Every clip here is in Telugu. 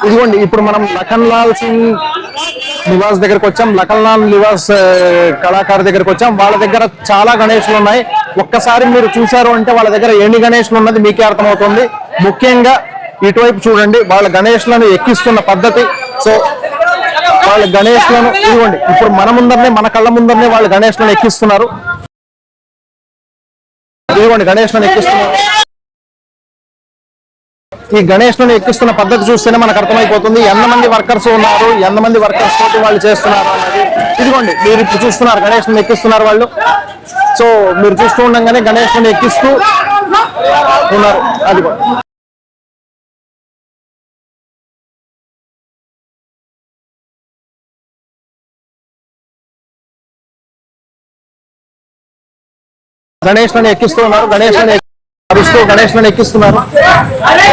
ఇదిగోండి ఇప్పుడు మనం లఖన్ లాల్ సింగ్ నివాస్ దగ్గరకు వచ్చాం. లఖన్ లాల్ నివాస్ కళాకారు దగ్గరకు వచ్చాం. వాళ్ళ దగ్గర చాలా గణేష్లు ఉన్నాయి. ఒక్కసారి మీరు చూసారు అంటే వాళ్ళ దగ్గర ఎన్ని గణేష్లు ఉన్నది మీకే అర్థమవుతుంది. ముఖ్యంగా ఇటువైపు చూడండి, వాళ్ళ గణేష్లను ఎక్కిస్తున్న పద్ధతి. సో వాళ్ళ గణేష్లను ఇదిగోండి ఇప్పుడు మన ముందరనే, మన కళ్ళ ముందరనే వాళ్ళు గణేష్లను ఎక్కిస్తున్నారు. ఇదిగోండి గణేష్లను ఎక్కిస్తున్నారు. ఈ గణేష్లను ఎక్కిస్తున్న పద్ధతి చూస్తేనే మనకు అర్థమైపోతుంది ఎంతమంది వర్కర్స్ ఉన్నారు, ఎంతమంది వర్కర్స్ తోటి వాళ్ళు చేస్తున్నారు అన్నది. ఇదిగోండి మీరు ఇప్పుడు చూస్తున్నారు గణేష్లను ఎక్కిస్తున్నారు వాళ్ళు. సో మీరు చూస్తూ ఉండగానే గణేష్లను ఎక్కిస్తూ ఉన్నారు. అది గణేష్లను ఎక్కిస్తూ ఉన్నారు. గణేష్లను అరుస్తూ గణేష్లను ఎక్కిస్తున్నారు.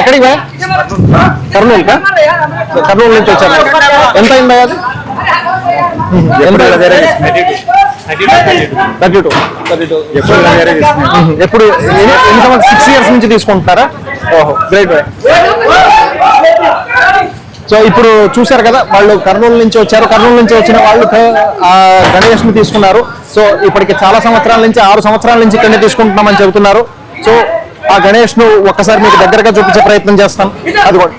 ఎక్కడికి కర్నూలు కర్నూలు నుంచి వచ్చారు. ఎంత అయిందా అది? 32. ఎప్పుడు 6 years నుంచి తీసుకుంటున్నారా? ఓహో గ్రేట్. సో ఇప్పుడు చూశారు కదా, వాళ్ళు కర్నూలు నుంచి వచ్చారు. కర్నూలు నుంచి వచ్చిన వాళ్ళు గణేష్ ని తీసుకున్నారు. సో ఇప్పటికి చాలా సంవత్సరాల నుంచి 6 సంవత్సరాల నుంచి ఇక్కడనే తీసుకుంటున్నామని చెబుతున్నారు. సో ఆ గణేష్ ను ఒక్కసారి మీకు దగ్గరగా చూపించే ప్రయత్నం చేస్తాం. అది కూడా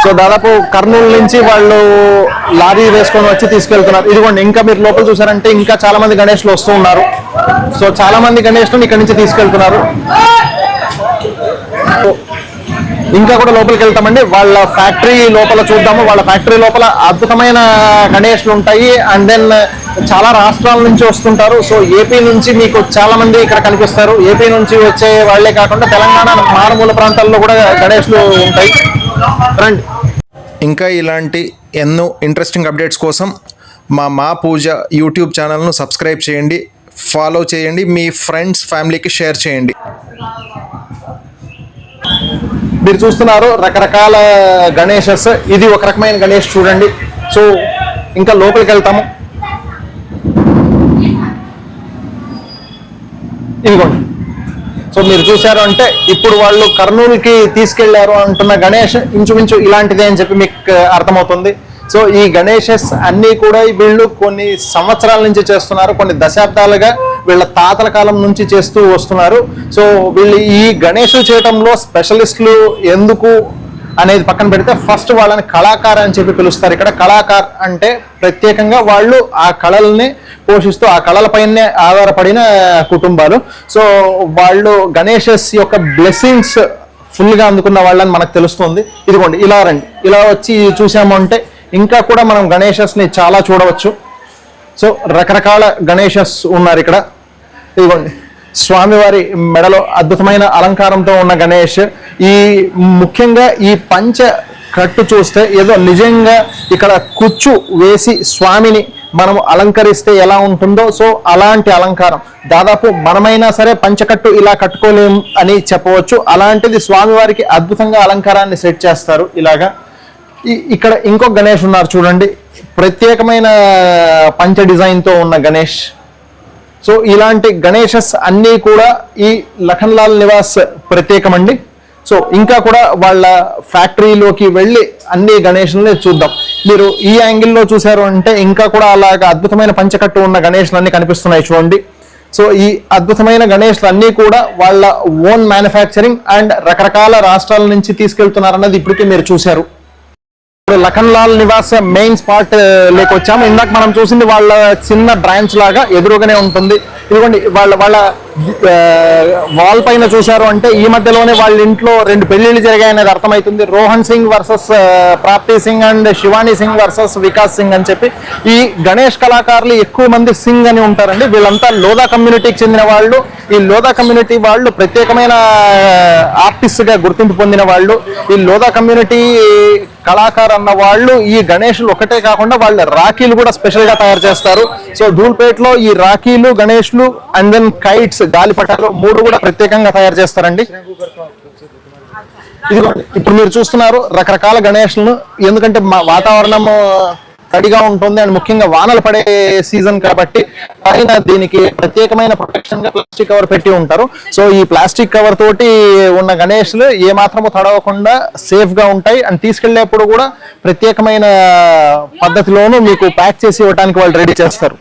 సో దాదాపు కర్నూలు నుంచి వాళ్ళు లారీ వేసుకొని వచ్చి తీసుకెళ్తున్నారు. ఇదిగోండి ఇంకా మీరు లోపల చూసారంటే ఇంకా చాలా మంది గణేష్లు వస్తూ ఉన్నారు. సో చాలా మంది గణేష్లు ఇక్కడి నుంచి తీసుకెళ్తున్నారు. ఇంకా కూడా లోపలికి వెళ్తామండి. వాళ్ళ ఫ్యాక్టరీ లోపల చూద్దాము. వాళ్ళ ఫ్యాక్టరీ లోపల అద్భుతమైన గణేష్లు ఉంటాయి. అండ్ దెన్ చాలా రాష్ట్రాల నుంచి వస్తుంటారు. సో ఏపీ నుంచి మీకు చాలా మంది ఇక్కడ కనిపిస్తారు. ఏపీ నుంచి వచ్చే వాళ్లే కాకుండా తెలంగాణ మారుమూల ప్రాంతాల్లో కూడా గణేష్లు ఉంటాయి. రండి. ఇంకా ఇలాంటి ఎన్నో ఇంట్రెస్టింగ్ అప్డేట్స్ కోసం మా పూజ యూట్యూబ్ ఛానల్ను సబ్స్క్రైబ్ చేయండి, ఫాలో చేయండి, మీ ఫ్రెండ్స్ ఫ్యామిలీకి షేర్ చేయండి. మీరు చూస్తున్నారు రకరకాల గణేషస్. ఇది ఒక రకమైన గణేష్ చూడండి. సో ఇంకా లోపలికి వెళ్తాము. ఇదిగోండి. సో మీరు చూసారు అంటే ఇప్పుడు వాళ్ళు కర్నూలుకి తీసుకెళ్లారు అంటున్న గణేష్ ఇంచుమించు ఇలాంటిదే అని చెప్పి మీకు అర్థమవుతుంది. సో ఈ గణేషస్ అన్నీ కూడా వీళ్ళు కొన్ని సంవత్సరాల నుంచి చేస్తున్నారు. కొన్ని దశాబ్దాలుగా వీళ్ళ తాతల కాలం నుంచి చేస్తూ వస్తున్నారు. సో వీళ్ళు ఈ గణేషులు చేయటంలో స్పెషలిస్టులు ఎందుకు అనేది పక్కన పెడితే ఫస్ట్ వాళ్ళని కళాకారు అని చెప్పి పిలుస్తారు. ఇక్కడ కళాకారు అంటే ప్రత్యేకంగా వాళ్ళు ఆ కళల్ని పోషిస్తూ ఆ కళలపైనే ఆధారపడిన కుటుంబాలు. సో వాళ్ళు గణేషస్ యొక్క బ్లెస్సింగ్స్ ఫుల్గా అందుకున్న వాళ్ళని మనకు తెలుస్తుంది. ఇదిగోండి ఇలా రండి. ఇలా వచ్చి చూసాము అంటే ఇంకా కూడా మనం గణేషస్ని చాలా చూడవచ్చు. సో రకరకాల గణేషస్ ఉన్నారు ఇక్కడ. ఇదిగోండి స్వామివారి మెడలో అద్భుతమైన అలంకారంతో ఉన్న గణేష్. ఈ ముఖ్యంగా ఈ పంచ కట్టు చూస్తే ఏదో నిజంగా ఇక్కడ కుచ్చు వేసి స్వామిని మనము అలంకరిస్తే ఎలా ఉంటుందో సో అలాంటి అలంకారం. దాదాపు మనమైనా సరే పంచకట్టు ఇలా కట్టుకోలేము అని చెప్పవచ్చు. అలాంటిది స్వామివారికి అద్భుతంగా అలంకారాన్ని సెట్ చేస్తారు ఇలాగా. ఇక్కడ ఇంకొక గణేష్ ఉన్నారు చూడండి, ప్రత్యేకమైన పంచ డిజైన్తో ఉన్న గణేష్. సో ఇలాంటి గణేషస్ అన్నీ కూడా ఈ లఖన్ లాల్ నివాస్ ప్రత్యేకమండి. సో ఇంకా కూడా వాళ్ళ ఫ్యాక్టరీలోకి వెళ్ళి అన్ని గణేష్లని చూద్దాం. మీరు ఈ యాంగిల్లో చూసారు అంటే ఇంకా కూడా అలాగా అద్భుతమైన పంచకట్టు ఉన్న గణేష్లు అన్నీ కనిపిస్తున్నాయి చూడండి. సో ఈ అద్భుతమైన గణేష్లు అన్నీ కూడా వాళ్ళ ఓన్ మ్యానుఫ్యాక్చరింగ్ అండ్ రకరకాల రాష్ట్రాల నుంచి తీసుకెళ్తున్నారన్నది ఇప్పటికీ మీరు చూశారు. లఖన్ లాల్ నివాస్ మెయిన్ స్పాట్ లేకొచ్చాము. ఇందాక మనం చూసింది వాళ్ళ చిన్న బ్రాంచ్ లాగా ఎదురుగానే ఉంటుంది. ఇదిగోండి వాళ్ళ వాల్ పైన చూశారు అంటే ఈ మధ్యలోనే వాళ్ళ ఇంట్లో 2 పెళ్లిళ్ళు జరిగాయనేది అర్థమవుతుంది. రోహన్ సింగ్ వర్సెస్ ప్రాప్తి సింగ్ అండ్ శివానీ సింగ్ వర్సెస్ వికాస్ సింగ్ అని చెప్పి. ఈ గణేష్ కళాకారులు ఎక్కువ మంది సింగ్ అని ఉంటారండి. వీళ్ళంతా లోదా కమ్యూనిటీకి చెందిన వాళ్ళు. ఈ లోదా కమ్యూనిటీ వాళ్ళు ప్రత్యేకమైన ఆర్టిస్ట్గా గుర్తింపు పొందిన వాళ్ళు. ఈ లోదా కమ్యూనిటీ కళాకారు అన్న వాళ్ళు ఈ గణేష్లు ఒకటే కాకుండా వాళ్ళ రాఖీలు కూడా స్పెషల్ గా తయారు చేస్తారు. సో ధూల్పేటలో ఈ రాఖీలు, గణేష్లు అండ్ దెన్ కైట్స్, గాలిపటాలు 3 కూడా ప్రత్యేకంగా తయారు చేస్తారండి. ఇదిగోండి ఇప్పుడు మీరు చూస్తున్నారు రకరకాల గణేష్లను. ఎందుకంటే మా వాతావరణం తడిగా ఉంటుంది అండ్ ముఖ్యంగా వానలు పడే సీజన్ కాబట్టి పైన దీనికి ప్రత్యేకమైన ప్రొటెక్షన్ గా ప్లాస్టిక్ కవర్ పెట్టి ఉంటారు. సో ఈ ప్లాస్టిక్ కవర్ తోటి ఉన్న గణేష్లు ఏ మాత్రము తడవకుండా సేఫ్ గా ఉంటాయి అండ్ తీసుకెళ్లేప్పుడు కూడా ప్రత్యేకమైన పద్ధతిలోనూ మీకు ప్యాక్ చేసి ఇవ్వడానికి వాళ్ళు రెడీ చేస్తారు.